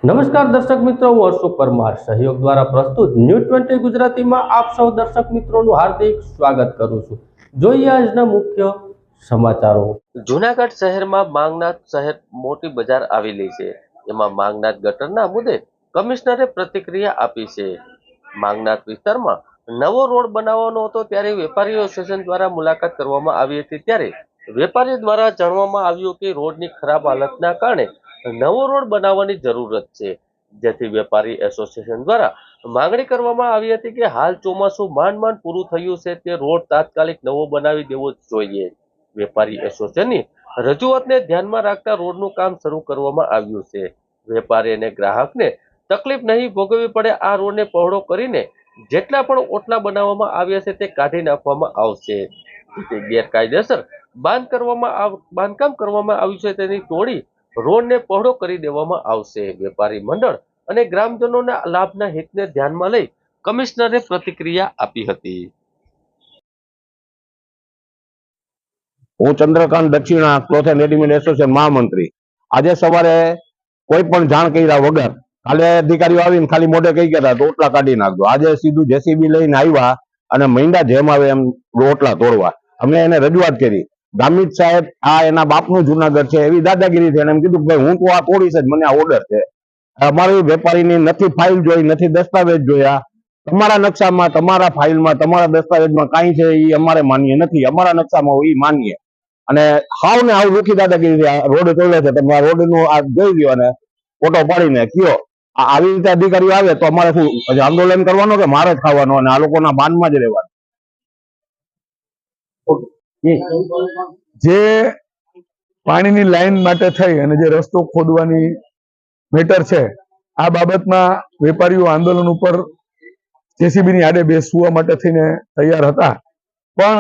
નમસ્કાર દર્શક મિત્રો, હું અશોક પરમાર સહયોગ દ્વારા પ્રસ્તુત ન્યૂઝ 20 ગુજરાતીમાં આપ સૌ દર્શક મિત્રોનું હાર્દિક સ્વાગત કરું છું। જોઈએ આજના મુખ્ય સમાચારો। જૂનાગઢ શહેરમાં માંગનાથ શહેર મોટી બજાર આવેલી છે, એમાં માંગનાથ ગટરના મુદ્દે કમિશનરે પ્રતિક્રિયા આપી છે। માંગનાથ વિસ્તારમાં નવો રોડ બનાવવાનો હતો ત્યારે વેપારી એસોસિએશન દ્વારા મુલાકાત કરવામાં આવી હતી, ત્યારે વેપારીઓ દ્વારા જાણવામાં આવ્યું કે રોડની ખરાબ હાલતના કારણે નવો રોડ બનાવવાની જરૂરત છે, જેથી વેપારી એસોસિએશન દ્વારા માંગણી કરવામાં આવી હતી કે હાલ ચોમાસું માંડ પૂરું થયું છે, તે રોડ તાત્કાલિક નવો બનાવી દેવો જોઈએ। વેપારી એસોસિએશનની રજૂઆતને ધ્યાનમાં રાખતા રોડનું કામ શરૂ કરવામાં આવ્યું છે। વેપારી અને ગ્રાહકને તકલીફ નહીં ભોગવવી પડે, આ રોડને પહોળો કરીને જેટલા પણ ઓટલા બનાવવામાં આવ્યા છે તે કાઢી નાખવામાં આવશે। ગેરકાયદેસર બાંધકામ કરવામાં આવ્યું છે તેની તોડી રોડને પહોળો કરી દેવામાં આવશે। વેપારી મંડળ અને ગ્રામજનોના લાભના હિતને ધ્યાનમાં લઈ કમિશનરે પ્રતિક્રિયા આપી હતી। હું ચંદ્રકાંત દક્ષિણા, ક્લોથ એન્ડ રેડીમેડ એસોસિએશન મહામંત્રી। આજે સવારે કોઈ પણ જાણ કર્યા વગર કાલે અધિકારીઓ આવીને ખાલી મોઢે કહી ગયા હતા રોટલા કાઢી નાખજો। આજે સીધું જેસીબી લઈને આવ્યા અને મહિના જેમ આવે એમ રોટલા તોડવા। અમે એને રજૂઆત કરી, ગામિત સાહેબ આ એના બાપનું જુનાગઢ છે એવી દાદાગીરી છે, એમ કીધું ભાઈ હું તો આ તોડીશ જ, મને આ ઓર્ડર છે। અમારી વેપારીની નથી ફાઇલ જોઈ, નથી દસ્તાવેજ જોયા। તમારા નકશામાં, તમારા ફાઇલમાં, તમારા દસ્તાવેજમાં કાંઈ છે એ અમારે માન્ય નથી, અમારા નકશામાં હોય એ માન્ય। અને હાવ ને હાવ રૂખી દાદાગીરી રોડ તોડ્યો છે, તમે આ રોડ નું આ જોઈ લ્યો અને ફોટો પાડીને કયો આવી રીતે અધિકારીઓ આવે તો અમારે શું આંદોલન કરવાનું કે મારે જ ખાવાનું અને આ લોકોના બાનમાં જ રહેવાનું? જે પાણીની લાઈન માટે થઈ અને જે રસ્તો ખોદવાની મેટર છે, આ બાબતમાં વેપારીઓ આંદોલન ઉપર જેસીબીની આડે બેસવા માટે થઈને તૈયાર હતા, પણ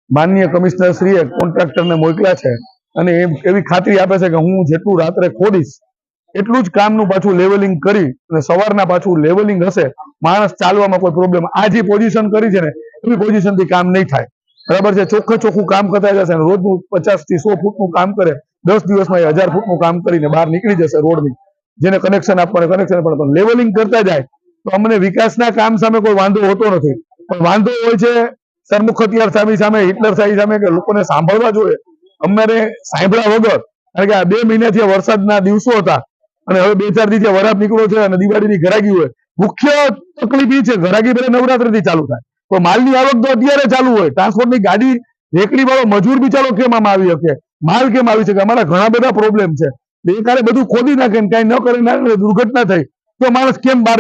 માનનીય કમિશનર શ્રીએ કોન્ટ્રાક્ટરને મોકલ્યા છે અને એવી ખાતરી આપે છે કે હું જેટલું રાત્રે ખોદીશ એટલું જ કામનું પાછું લેવલિંગ કરી અને સવારના પાછું લેવલિંગ હશે, માણસ ચાલવામાં કોઈ પ્રોબ્લેમ, આ જે પોઝિશન કરી છે ને એવી પોઝિશનથી કામ નહીં થાય, બરાબર છે। ચોખ્ખું કામ કરતા જશે, રોજનું 50 થી 100 ફૂટનું કામ કરે, 10 દિવસમાં 1000 ફૂટનું કામ કરીને બહાર નીકળી જશે રોડની, જેને કનેક્શન આપવાનું કનેક્શન પણ લેવલિંગ કરતા જાય તો અમને વિકાસના કામ સામે કોઈ વાંધો હોતો નથી, પણ વાંધો હોય છે સરમુખત્યાર સામે, હિટલર સામે કે લોકોને સાંભળવા જોઈએ। અમારે સાંભળ્યા વગર, કારણ કે આ 2 મહિનાથી વરસાદના દિવસો હતા અને હવે 2-4 દિવસથી વરાપ નીકળ્યો છે અને દિવાળીની ઘરાગી હોય, મુખ્ય તકલીફ એ છે ઘરાગી પહેલા નવરાત્રિથી ચાલુ થાય તો માલની આવક તો અત્યારે ચાલુ હોય, ટ્રાન્સપોર્ટની ગાડી રેકડી વાળો મજૂર બિચારો કેમ આમાં આવી શકે, માલ કેમ આવી શકે? અમારા ઘણા બધા પ્રોબ્લેમ છે। એ કાલે બધું ખોદી નાખે ને કઈ ન કરે ના દુર્ઘટના થઈ તો માણસ કેમ બહાર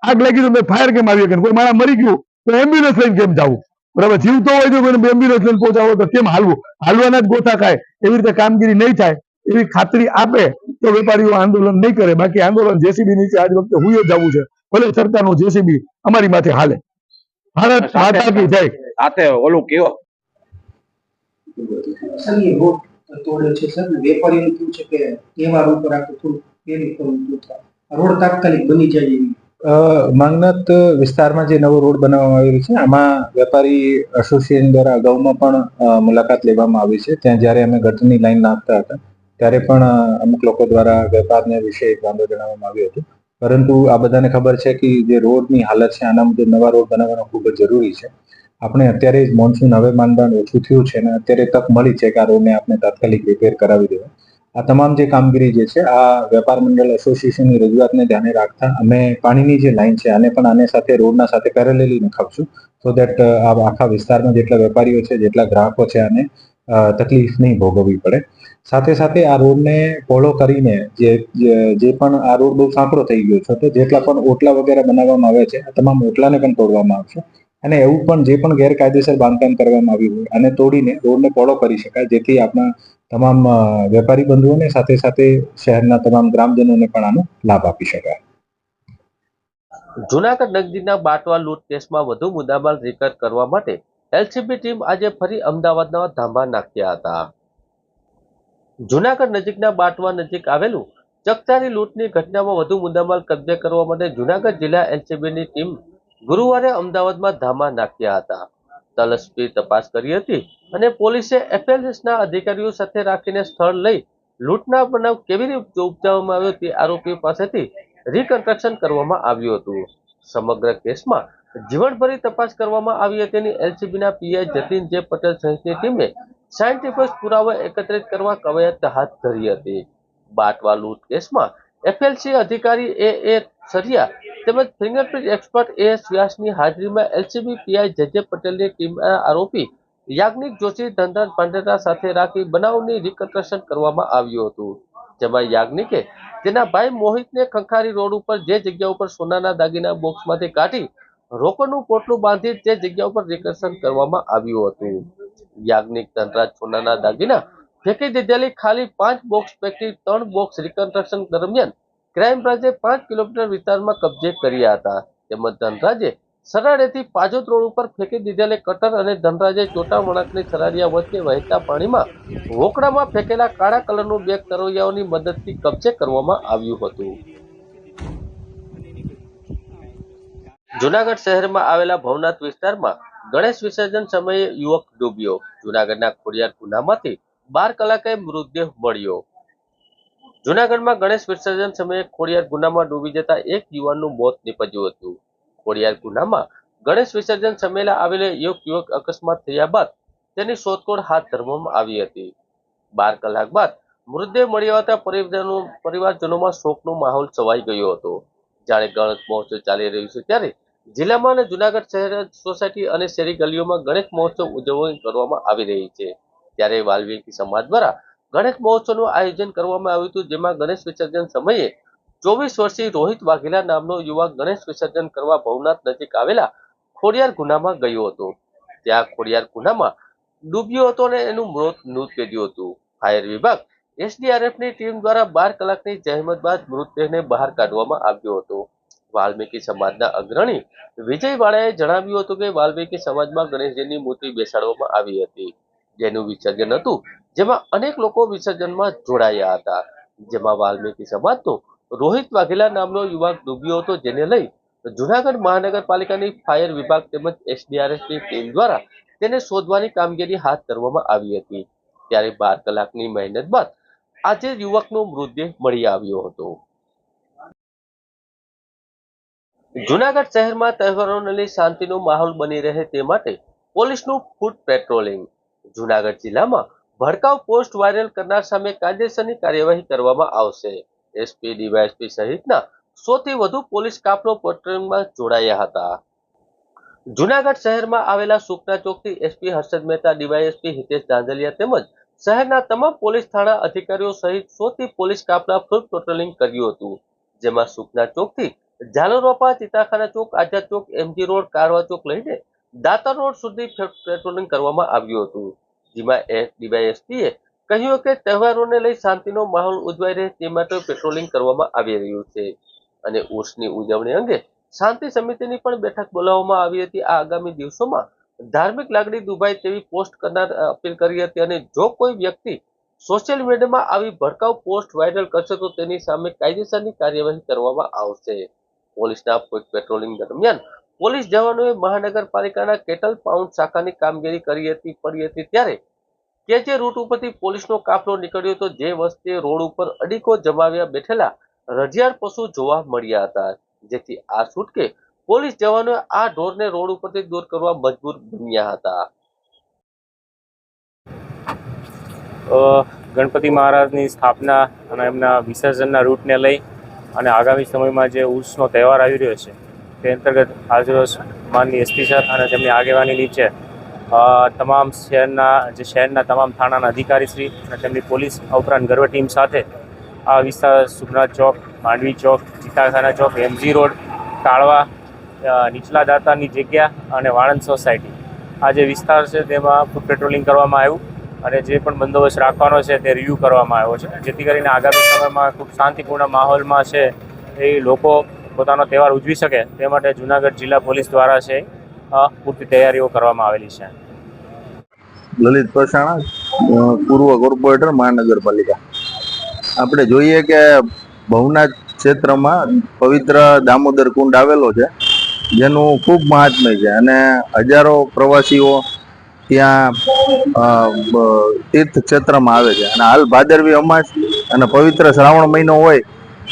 આગ લાગી તો ફાયર કેમ આવી શકે? કોઈ માણસ મરી ગયું તો એમ્બ્યુલન્સ લઈને કેમ જવું? બરાબર, જીવતો હોય તો એમ્બ્યુલન્સ લઈને પહોંચાવો તો કેમ હાલવું? હાલવાના જ ગોથા ખાય, એવી રીતે કામગીરી નહીં થાય એવી ખાતરી આપે તો વેપારીઓ આંદોલન નહીં કરે। બાકી આંદોલન જેસીબી નીચે આજ વખતે હુઈ જવું છે, ભલે સરકારનું જેસીબી અમારી માથે હાલે। ભારત માતા કી જય। સાથે ઓલું કયો તોડે છે સર, વેપારીનું કેવું છે કે તહેવાર ઉપર આખું થોડું પેલી કરવું રોડ તાત્કાલિક બની જાય એવી। માંગનાથ વિસ્તારમાં જે નવો રોડ બનાવવામાં આવેલો છે, આમાં વેપારી એસોસિએશન દ્વારા અગાઉમાં પણ મુલાકાત લેવામાં આવી છે। ત્યાં જ્યારે અમે ગટરની લાઈન નાખતા હતા ત્યારે પણ અમુક લોકો દ્વારા વેપારને વિશે વાંધો જણાવવામાં આવ્યો હતો, પરંતુ આ બધાને ખબર છે કે જે રોડની હાલત છે આના મુજબ નવા રોડ બનાવવાનો ખૂબ જ જરૂરી છે। આપણે અત્યારે મોન્સૂન હવે માંડ ઓછું થયું છે અને અત્યારે તક મળી છે કે આ રોડને આપણે તાત્કાલિક રિપેર કરાવી દેવા। આ તમામ જે કામગીરી જે છે આ વેપાર મંડળ એસોસિએશનની રજૂઆતને ધ્યાને રાખતા અમે પાણીની જે લાઈન છે આને પણ આને સાથે રોડના સાથે પેરેલલી નખાવશું, સો દેટ આ આખા વિસ્તારમાં જેટલા વેપારીઓ છે, જેટલા ગ્રાહકો છે આને તકલીફ નહીં ભોગવવી પડે। સાથે સાથે આ રોડને પહોળો કરીને જે પણ આ રોડ બહુ સાંકડો થઈ ગયો છે તો જેટલા પણ ઓટલા વગેરે બનાવવામાં આવે છે આ તમામ ઓટલાને પણ તોડવામાં આવશે અને એવું પણ જે પણ ગેરકાયદેસર બાંધકામ કરવામાં આવ્યું હોય આને તોડીને રોડને પહોળો કરી શકાય, જેથી આપણા તમામ વેપારી બંધુઓને સાથે સાથે શહેરના તમામ ગ્રામજનોને પણ આનો લાભ આપી શકાય। જૂનાગઢ નજીકના બાટવા લૂંટ કેસમાં વધુ મુદ્દામાલ રિકવર કરવા માટે એલસીબી ટીમ આજે ફરી અમદાવાદના ધામા નાખ્યા હતા। જૂનાગઢ નજીકના બાટવા નજીક આવેલું ચકચારી લૂંટની ઘટનામાં વધુ મુદ્દામાલ કબજે કરવા માટે જૂનાગઢ જિલ્લા એલસીબીની ટીમ ગુરુવારે અમદાવાદમાં ધામા નાખ્યા હતા। તલસ્પી તપાસ કરી હતી અને પોલીસે એફએલએસના અધિકારીઓ સાથે રાખીને સ્થળ લઈ લૂંટના બનાવ કેવી રીતે ઉપજાવવામાં આવ્યો તે આરોપીઓ પાસેથી રિકન્સ્ટ્રક્શન કરવામાં આવ્યું હતું. સમગ્ર કેસમાં જીવનભરી તપાસ કરવામાં આવી હતી. એલસીબીના પીઆઈ જતીન જે પટેલ સહિતની ટીમે સાયન્ટિફિક પુરાવા એકત્રિત કરવા કવાયત હાથ ધરી હતી. બાટવા લૂંટ કેસમાં એફએલસી અધિકારી એ સરિયા તેમજ ફિંગરપ્રિન્ટ એક્સપર્ટ એસ વ્યાસની હાજરીમાં એલસીબી પીઆઈ જે પટેલની ટીમના આરોપી યાજ્ઞિક જોશી ધનરાજ પાંડેરા સાથે રાખી બનાવની રિકન્સ્ટ્રક્શન કરવામાં આવ્યું હતું. જેમાં યાજ્ઞિકે તેના ભાઈ મોહિતને ખંખારી રોડ ઉપર જે જગ્યા ઉપર સોનાના દાગીના બોક્સમાંથી કાઢી રોકડનું પોટલું બાંધી તે જગ્યા ઉપર રિકન્સ્ટ્રક્શન કરવામાં આવ્યું હતું. યાજ્ઞિક ધનરાજ સોનાના દાગીના ફેંકી દીધેલી ખાલી 5 બોક્સ પૈકી 3 બોક્સ રિકન્સ્ટ્રક્શન દરમિયાન ક્રાઇમ બ્રાન્ચે 5 કિલોમીટર વિસ્તારમાં કબજે કર્યા હતા. તેમજ ધનરાજે સરાડેથી પાજોદ રોડ ઉપર ફેંકી દીધેલી કટર અને ધનરાજે ચોટા વળાંકની સરાડિયા વચ્ચે વહેતા પાણીમાં રોકડામાં ફેંકેલા કાળા કલરનું બેગ તરવૈયાઓની મદદથી કબજે કરવામાં આવ્યું હતું. જુનાગઢ શહેરમાં આવેલા ભવનાથ વિસ્તારમાં ગણેશ વિસર્જન સમયે યુવક ડૂબ્યો. જુનાગઢના ખોડિયાર ગુનામાંથી 12 કલાકે મૃતદેહ મળ્યો. જુનાગઢમાં ગણેશ વિસર્જન સમયે ખોડિયાર ગુનામાં ડૂબી જતા એક યુવાનનું મોત નીપજ્યું હતું. ખોડિયાર ગુનામાં ગણેશ વિસર્જન સમયે આવેલો યુવક અકસ્માત થયા બાદ તેની શોધખોળ હાથ ધરવામાં આવી હતી. 12 કલાક બાદ મૃતદેહ મળી આવતા પરિવારજનોમાં શોકનો માહોલ છવાઈ ગયો હતો. જાણે ગણેશ મહોત્સવ ચાલી રહ્યું છે ત્યારે જિલ્લામાં અને જુનાગઢ શહેર સોસાયટી અને શેરી ગલીઓમાં ગણેશ મહોત્સવ ઉજવણી કરવામાં આવી રહી છે. ત્યારે વાલ્મીકી સમાજ દ્વારા ગણેશ મહોત્સવનું આયોજન કરવામાં આવ્યું હતું. જેમાં ગણેશ વિસર્જન સમયે 24 વર્ષીય રોહિત વાઘેલા નામનો યુવક ગણેશ વિસર્જન કરવા ભવનાથ નજીક આવેલા ખોડિયાર ગુનામાં ગયો હતો. ત્યાં ખોડિયાર ગુનામાં ડૂબ્યો હતો અને એનું મૃત નીપજ્યું હતું. ફાયર વિભાગ એસડીઆરએફની ટીમ દ્વારા 12 કલાકની જહેમત બાદ મૃતદેહને બહાર કાઢવામાં આવ્યો હતો. વાલ્મીકી સમાજના અગ્રણી વિજય વાળાએ જણાવ્યું હતું કે વાલ્મીકી સમાજમાં ગણેશજીની મૂર્તિ બેસાડવામાં આવી હતી, જેનું વિસર્જન હતું, જેમાં અનેક લોકો વિસર્જનમાં જોડાયા હતા. જેમાં વાલ્મીકી સમાજનો રોહિત વાઘેલા નામનો યુવક ડૂબ્યો હતો, જેને લઈ જુનાગઢ મહાનગરપાલિકાની ફાયર વિભાગ તેમજ એસડીઆરએફની ટીમ દ્વારા તેને શોધવાની કામગીરી હાથ ધરવામાં આવી હતી. ત્યારે 12 કલાકની મહેનત બાદ આજે યુવકનો મૃતદેહ મળી આવ્યો હતો. જુનાગઢ શહેરમાં તહેવારોને લઈ શાંતિનો માહોલ બની રહે તે માટે પોલીસનું ફૂટ પેટ્રોલિંગ. જુનાગઢ જિલ્લામાં ભડકાઉ પોસ્ટ વાયરલ કરનાર સામે કાયદેસરની કાર્યવાહી કરવામાં આવશે. એસપી ડીવાયએસપી સહિતના 100 થી વધુ પોલીસ કાફલો પેટ્રોલિંગમાં જોડાયા હતા. જુનાગઢ શહેરમાં આવેલા સુખના ચોકથી એસપી હર્ષદ મહેતા, ડીવાયએસપી હિતેશ ધાંધલિયા તેમજ શહેરના તમામ પોલીસ થાણા અધિકારીઓ સહિત 100 થી પોલીસ કાફલા ફૂટ પેટ્રોલિંગ કર્યું હતું. જેમાં સુખના ચોકથી ઝાલોરવાપા, ચિતાખાના ચોક, આઝાદ ચોક, એમજી રોડ, કારવા ચોક લઈને દાતા રોડ સુધી પેટ્રોલિંગ કરવામાં આવ્યું હતું. જેમાં ડીવાયએસપીએ કહ્યું કે તહેવારોને લઈ શાંતિનો માહોલ ઉજવાઈ રહે તે માટે પેટ્રોલિંગ કરવામાં આવી રહ્યું છે અને ઉર્સની ઉજવણી અંગે શાંતિ સમિતિની પણ બેઠક બોલાવવામાં આવી હતી. આ આગામી દિવસોમાં ધાર્મિક લાગણી દુભાય તેવી પોસ્ટ કરનાર અપીલ કરી હતી અને જો કોઈ વ્યક્તિ સોશિયલ મીડિયામાં આવી ભડકાઉ પોસ્ટ વાયરલ કરશે તો તેની સામે કાયદેસરની કાર્યવાહી કરવામાં આવશે. પોલીસના પેટ્રોલિંગ દરમિયાન પોલીસ જવાનોએ મહાનગરપાલિકાના કેટલ પાઉન્ડ શાખાની કામગીરી પડી હતી. ત્યારે કે જે રૂટ ઉપરથી પોલીસનો કાફલો નીકળ્યો હતો, જે વચ્ચે રોડ ઉપર અડીખો જમાવ્યા બેઠેલા રજિયાળ પશુ જોવા મળ્યા હતા, જેથી આ છૂટકે પોલીસ જવાનોએ આ ઢોરને રોડ ઉપરથી દૂર કરવા મજબૂર બન્યા હતા. ગણપતિ મહારાજની સ્થાપના અને એમના વિસર્જનના રૂટને લઈ અને આગામી સમયમાં જે ઉર્સનો તહેવાર આવી રહ્યો છે તે અંતર્ગત આજરોજ માનની એસપી સર અને તેમની આગેવાની નીચે તમામ શહેરના તમામ થાણાના અધિકારીશ્રી અને તેમની પોલીસ ઉપરાંત ગર્વ ટીમ સાથે આ વિસ્તાર સુખનાથ ચોક, માંડવી ચોક, ચિતાખાના ચોક, એમજી રોડ, કાળવા, નીચલા દાતાની જગ્યા અને વાણંદ સોસાયટી આ જે વિસ્તાર છે તેમાં ફૂટ પેટ્રોલિંગ કરવામાં આવ્યું અને જે પણ બંદોબસ્ત રાખવાનો છે તે રિવ્યૂ કરવામાં આવ્યો છે, જેથી કરીને આગામી સમયમાં ખૂબ શાંતિપૂર્ણ માહોલમાં છે એ લોકો પોતાનો તહેવાર ઉજવી શકે તે માટે જુનાગઢ જિલ્લા પોલીસ દ્વારા છે પૂરતી તૈયારીઓ કરવામાં આવેલી છે. લલિત પસાણા, પૂર્વ કોર્પોરેટર, મહાનગરપાલિકા. આપણે જોઈએ કે ભવનાથ ક્ષેત્રમાં પવિત્ર દામોદર કુંડ આવેલો છે, જેનું ખૂબ મહાત્મ્ય છે અને હજારો પ્રવાસીઓ ત્યાં તીર્થ ક્ષેત્રમાં આવે છે. અને હાલ ભાદરવી અમાસ અને પવિત્ર શ્રાવણ મહિનો હોય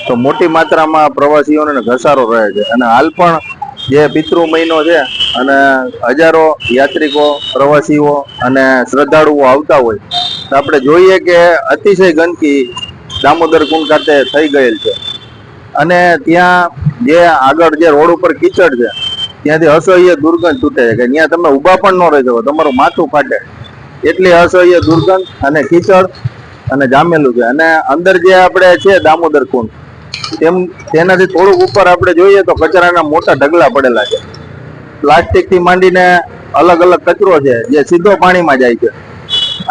તો મોટી માત્રામાં પ્રવાસીઓને ઘસારો રહે છે. અને હાલ પણ જે પિતૃ મહિનો છે અને હજારો યાત્રિકો, પ્રવાસીઓ અને શ્રદ્ધાળુઓ આવતા હોય તો આપણે જોઈએ કે અતિશય ગંદકી દામોદર કુંડ ખાતે થઈ ગયેલ છે. અને ત્યાં જે આગળ જે રોડ ઉપર કીચડ છે ત્યાંથી અસહ્ય દુર્ગંધ છૂટે છે કે ત્યાં તમે ઊભા પણ ન રહી શકો, તમારું માથું ફાટે એટલી અસહ્ય દુર્ગંધ અને કીચડ અને જામેલું છે. અને અંદર જે આપણે છે દામોદર કુંડ તેનાથી થોડુંક ઉપર આપણે જોઈએ તો કચરાના મોટા ઢગલા પડેલા છે. પ્લાસ્ટિક થી માંડીને અલગ અલગ કચરો છે જે સીધો પાણીમાં જાય છે.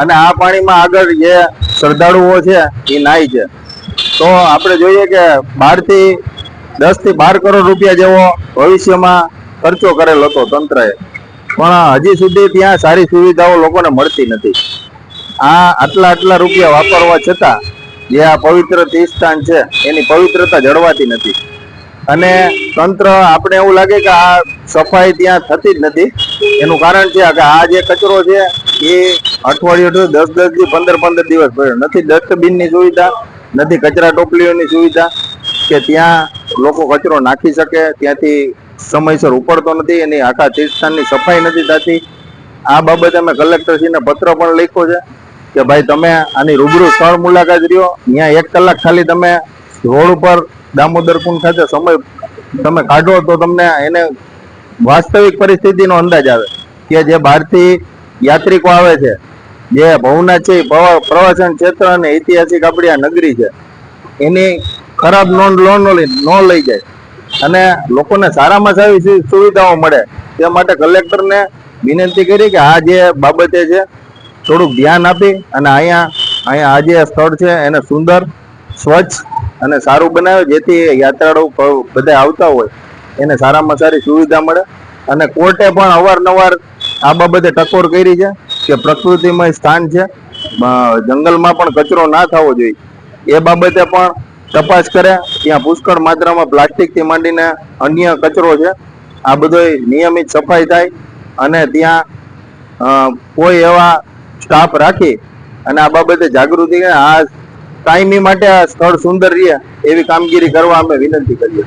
અને આ પાણીમાં આગળ જે શ્રદ્ધાળુઓ છે એ નાય છે. તો આપણે જોઈએ કે 10 થી 12 કરોડ રૂપિયા જેવો ભવિષ્યમાં ખર્ચો કરેલો હતો તંત્રએ, પણ હજી સુધી ત્યાં સારી સુવિધાઓ લોકોને મળતી નથી. આટલા રૂપિયા વાપરવા છતાં જે આ પવિત્ર તીર્થસ્થાન છે એની પવિત્રતા જળવાતી નથી. અને તંત્ર, આપણે એવું લાગે કે આ સફાઈ ત્યાં થતી જ નથી. એનું કારણ છે કે આ જે કચરો છે એ અઠવાડિયું 10 થી 15 દિવસ પડ્યો નથી. ડસ્ટબિનની સુવિધા નથી, કચરા ટોપલીઓની સુવિધા કે ત્યાં લોકો કચરો નાખી શકે, ત્યાંથી સમયસર ઉપડતો નથી, એની આખા તીર્થસ્થાનની સફાઈ નથી થતી. આ બાબતે અમે કલેક્ટરશ્રીને પત્ર પણ લખ્યો છે કે ભાઈ તમે આની રૂબરૂ સ્થળ મુલાકાત રહ્યો, ત્યાં 1 કલાક ખાલી તમે રોડ ઉપર દામોદર કુંડ ખાતે સમય તમે કાઢો તો તમને એને વાસ્તવિક પરિસ્થિતિનો અંદાજ આવે કે જે બહારથી યાત્રિકો આવે છે, જે ભવનાથ છે પ્રવાસન ક્ષેત્ર અને ઐતિહાસિક આપણી આ નગરી છે એની ખરાબ નોંધ ન લઈ જાય અને લોકોને સારામાં સારી સુવિધાઓ મળે તે માટે કલેક્ટરને વિનંતી કરી કે આ જે બાબતે છે થોડુંક ધ્યાન આપી અને અહીંયા આ જે સ્થળ છે એને સુંદર, સ્વચ્છ અને સારું બનાવે, જેથી યાત્રાળુ બધા આવતા હોય એને સારામાં સારી સુવિધા મળે. અને કોર્ટે પણ અવારનવાર આ બાબતે ટકોર કરી છે કે પ્રકૃતિમય સ્થાન છે, જંગલમાં પણ કચરો ના થવો જોઈએ, એ બાબતે પણ તપાસ કરે. ત્યાં પુષ્કળ માત્રામાં પ્લાસ્ટિકથી માંડીને અન્ય કચરો છે, આ બધો નિયમિત સફાઈ થાય અને ત્યાં કોઈ એવા સ્ટાફ રાખી અને આ બાબતે જાગૃતિ, આ કાયમી માટે આ સ્થળ સુંદર રહે એવી કામગીરી કરવા અમે વિનંતી કરીએ.